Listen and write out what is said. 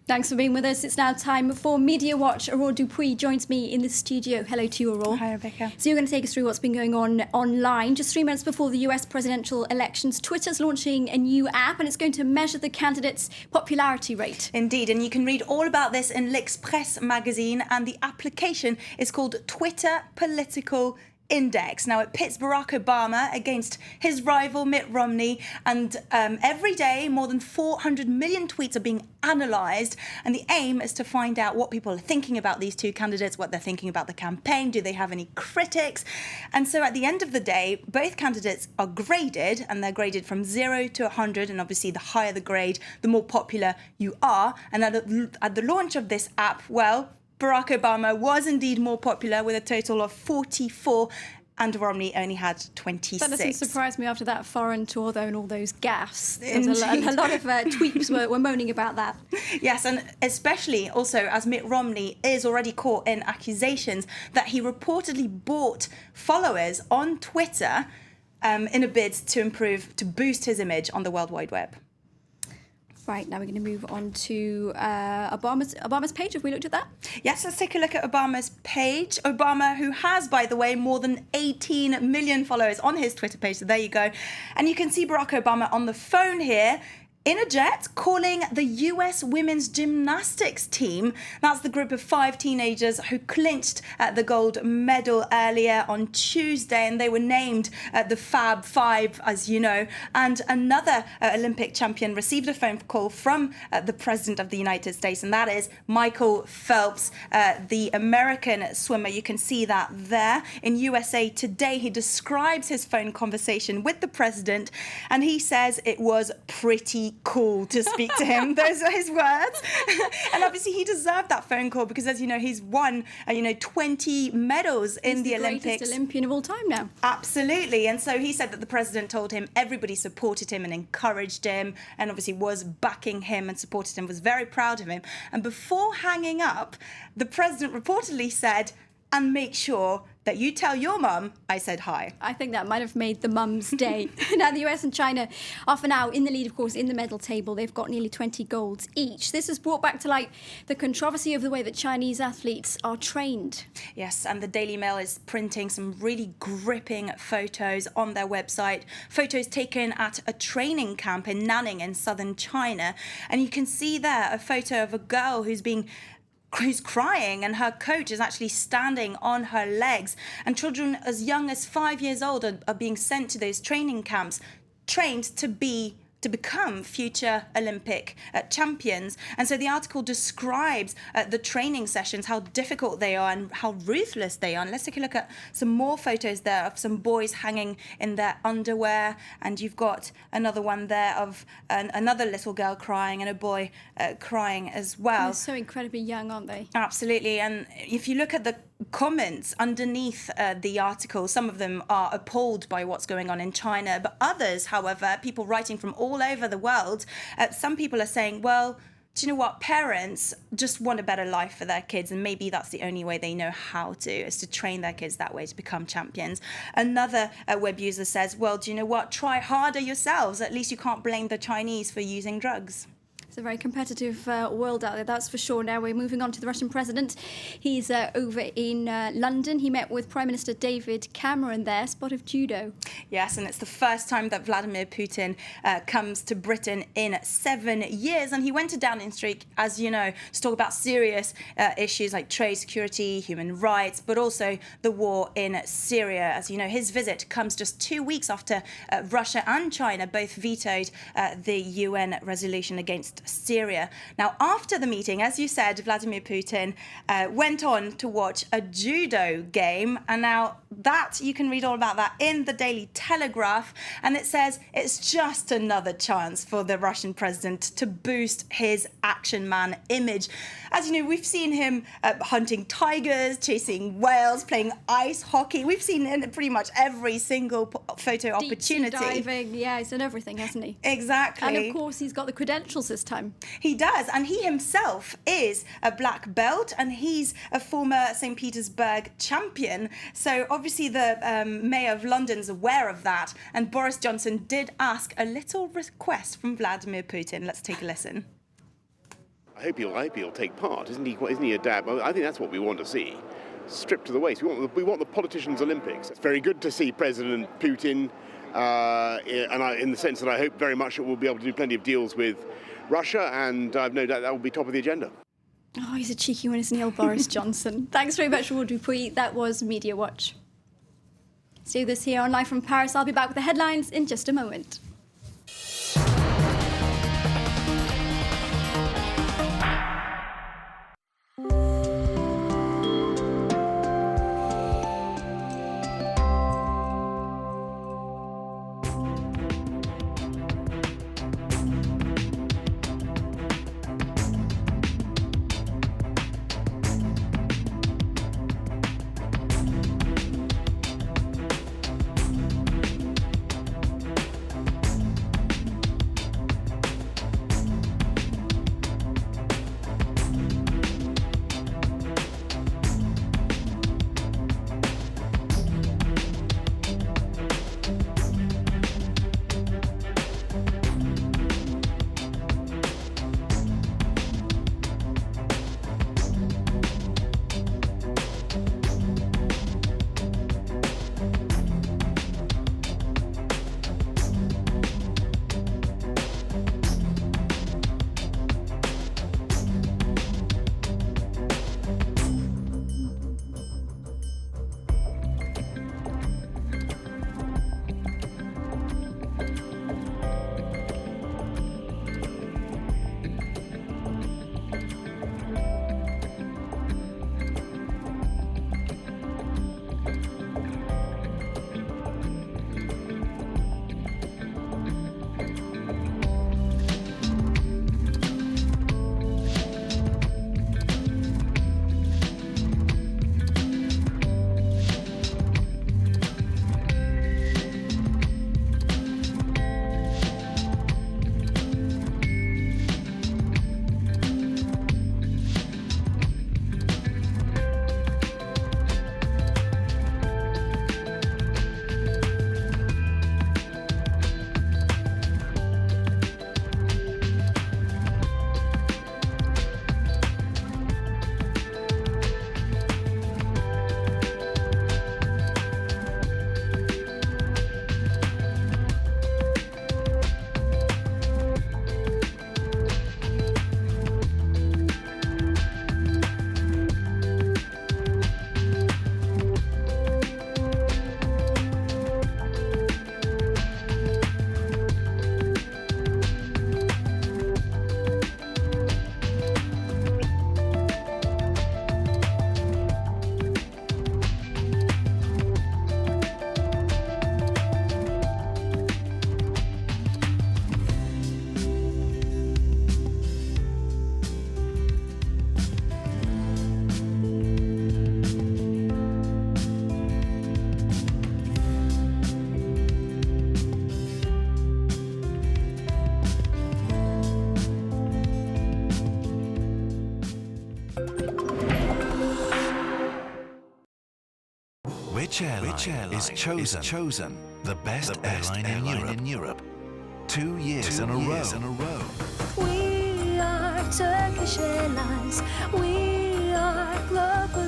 Thanks for being with us. It's now time for Media Watch. Aurore Dupuis joins me in the studio. Hello to you, Aurore. Hi, Rebecca. So you're going to take us through what's been going on online. Just 3 months before the US presidential elections, Twitter's launching a new app and it's going to measure the candidates' popularity rate. Indeed, and you can read all about this in L'Express magazine, and the application is called Twitter Political Index. Now, it pits Barack Obama against his rival Mitt Romney, and every day more than 400 million tweets are being analysed, and the aim is to find out what people are thinking about these two candidates, what they're thinking about the campaign, do they have any critics? And so at the end of the day, both candidates are graded, and they're graded from 0 to 100, and obviously the higher the grade, the more popular you are. And at the launch of this app, well, Barack Obama was indeed more popular with a total of 44, and Romney only had 26. That doesn't surprise me after that foreign tour, though, and all those gaffes. There was a lot of tweets were moaning about that. Yes, and especially also as Mitt Romney is already caught in accusations that he reportedly bought followers on Twitter in a bid to boost his image on the World Wide Web. Right, now we're going to move on to Obama's page. Have we looked at that? Yes, let's take a look at Obama's page. Obama, who has, by the way, more than 18 million followers on his Twitter page. So there you go. And you can see Barack Obama on the phone here, in a jet, calling the US women's gymnastics team. That's the group of 5 teenagers who clinched the gold medal earlier on Tuesday, and they were named the Fab Five, as you know. And another Olympic champion received a phone call from the President of the United States, and that is Michael Phelps, the American swimmer. You can see that there. In USA Today, he describes his phone conversation with the President, and he says it was pretty cool to speak to him. Those are his words. And obviously he deserved that phone call because, as you know, he's won 20 medals in the Olympics. He's the greatest Olympian of all time now. Absolutely. And so he said that the president told him everybody supported him and encouraged him, and obviously was backing him and supported him, was very proud of him. And before hanging up, the president reportedly said, "And make sure that you tell your mum I said hi." I think that might have made the mum's day. Now, the US and China are for now in the lead, of course, in the medal table. They've got nearly 20 golds each. This has brought back to light the controversy of the way that Chinese athletes are trained. Yes, and the Daily Mail is printing some really gripping photos on their website. Photos taken at a training camp in Nanning in southern China. And you can see there a photo of a girl who's crying, and her coach is actually standing on her legs. And children as young as 5 years old are being sent to those training camps, trained to become future Olympic champions. And so the article describes the training sessions, how difficult they are and how ruthless they are. And let's take a look at some more photos there of some boys hanging in their underwear. And you've got another one there of another little girl crying and a boy crying as well. They're so incredibly young, aren't they? Absolutely. And if you look at the comments underneath the article, some of them are appalled by what's going on in China, but others, however, people writing from all over the world, some people are saying, well, do you know what, parents just want a better life for their kids, and maybe that's the only way they know how to, is to train their kids that way to become champions. Another web user says, well, do you know what, try harder yourselves, at least you can't blame the Chinese for using drugs. It's a very competitive world out there, that's for sure. Now we're moving on to the Russian president. He's over in London. He met with Prime Minister David Cameron there, spot of judo. Yes, and it's the first time that Vladimir Putin comes to Britain in 7 years. And he went to Downing Street, as you know, to talk about serious issues like trade, security, human rights, but also the war in Syria. As you know, his visit comes just 2 weeks after Russia and China both vetoed the UN resolution against Syria. Now, after the meeting, as you said, Vladimir Putin went on to watch a judo game. And now that, you can read all about that in the Daily Telegraph. And it says it's just another chance for the Russian president to boost his action man image. As you know, we've seen him hunting tigers, chasing whales, playing ice hockey. We've seen him in pretty much every single photo opportunity. Deep sea diving, yeah, he's done everything, hasn't he? Exactly. And of course, he's got the credentials this time. He does, and he himself is a black belt, and he's a former St. Petersburg champion. So obviously the Mayor of London's aware of that, and Boris Johnson did ask a little request from Vladimir Putin. Let's take a listen. I hope he'll take part. Isn't he a dad? I think that's what we want to see. Stripped to the waist. We want the politicians' Olympics. It's very good to see President Putin, in the sense that I hope very much that we'll be able to do plenty of deals with Russia, and I've no doubt that will be top of the agenda. Oh, he's a cheeky one, isn't he, old Boris Johnson? Thanks very much, Audrey Pui. That was Media Watch. Let's do this here on Live from Paris. I'll be back with the headlines in just a moment. Which airline is chosen the best airline in Europe? 2 years in a row. We are Turkish Airlines. We are global